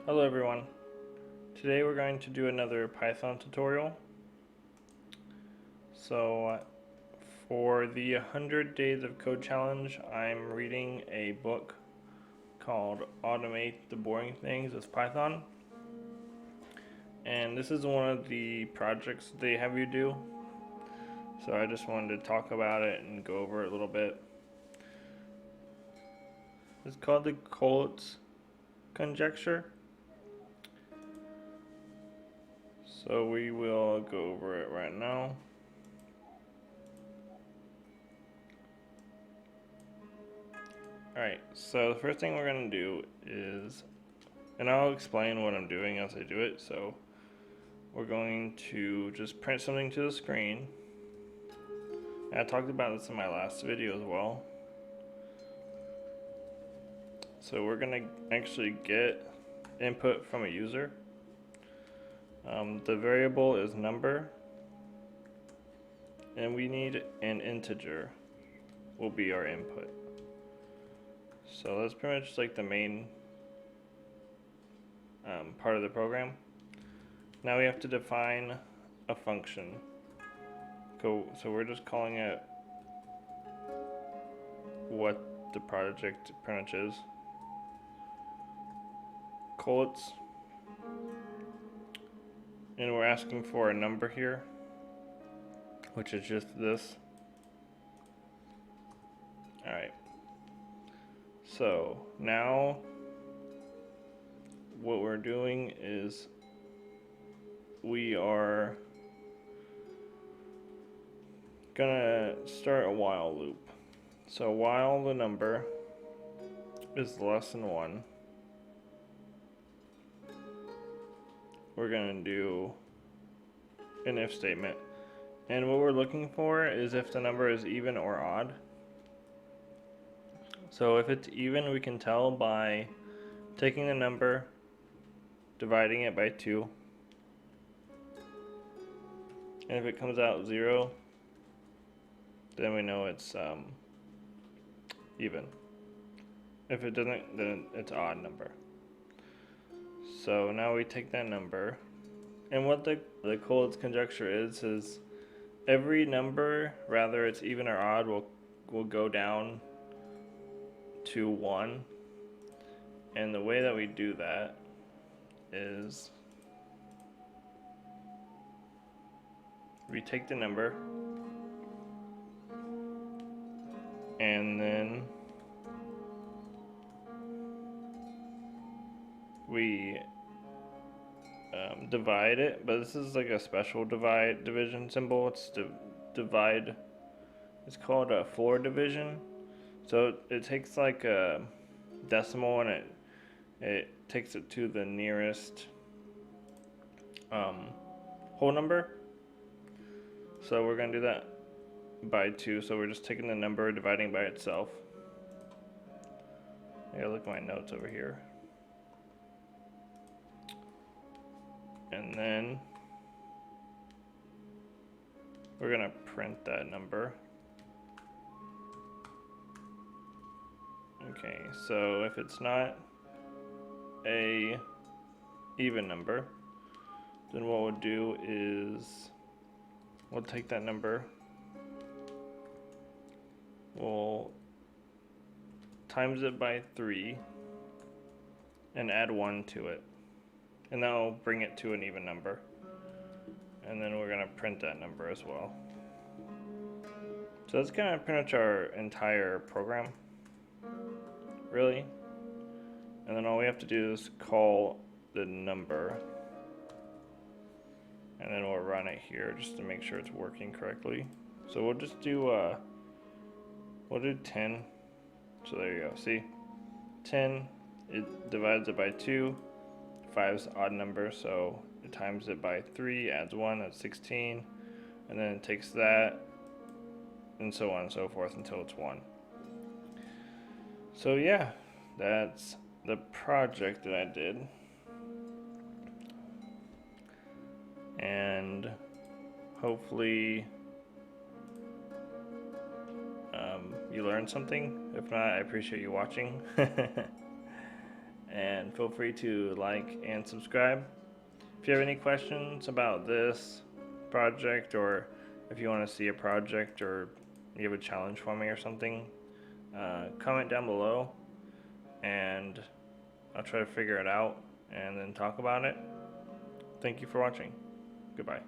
Hello everyone. Today we're going to do another Python tutorial. So for the 100 Days of Code Challenge, I'm reading a book called Automate the Boring Things with Python. And this is one of the projects they have you do. So I just wanted to talk about it and go over it a little bit. It's called the Collatz Conjecture. So we will go over it right now. Alright, so the first thing we're going to do is, and I'll explain what I'm doing as I do it, so we're going to just print something to the screen. And I talked about this in my last video as well. So we're going to actually get input from a user. The variable is number, and we need an integer will be our input. So that's pretty much like the main part of the program. Now we have to define a function. So we're just calling it what the project pretty much is. Collatz. And we're asking for a number here, which is just this. Alright. So now what we're doing is we are gonna start a while loop. So while the number is less than 1, we're gonna do an if statement. And what we're looking for is if the number is even or odd. So if it's even, we can tell by taking the number, dividing it by 2. And if it comes out 0, then we know it's even. If it doesn't, then it's an odd number. So now we take that number, and what the Collatz conjecture is every number, rather it's even or odd, will go down to 1. And the way that we do that is we take the number and then we divide it, but this is like a special division symbol. It's divide. It's called a floor division. So it takes like a decimal and it takes it to the nearest whole number. So we're gonna do that by 2. So we're just taking the number, dividing by itself. I gotta look at my notes over here. And then we're gonna print that number. Okay, so if it's not a even number, then what we'll do is we'll take that number, we'll times it by 3 and add 1 to it. And that'll bring it to an even number. And then we're gonna print that number as well. So that's gonna pretty much our entire program, really. And then all we have to do is call the number. And then we'll run it here just to make sure it's working correctly. So we'll just do, we'll do 10. So there you go, see? 10, it divides it by 2. 5 is an odd number, so it times it by 3, adds 1, that's 16, and then it takes that, and so on and so forth until it's 1. So yeah, that's the project that I did. And hopefully you learned something. If not, I appreciate you watching. and feel free to like and subscribe. If you have any questions about this project, or if you want to see a project, or you have a challenge for me or something, comment down below and I'll try to figure it out and then talk about it. Thank you for watching. Goodbye.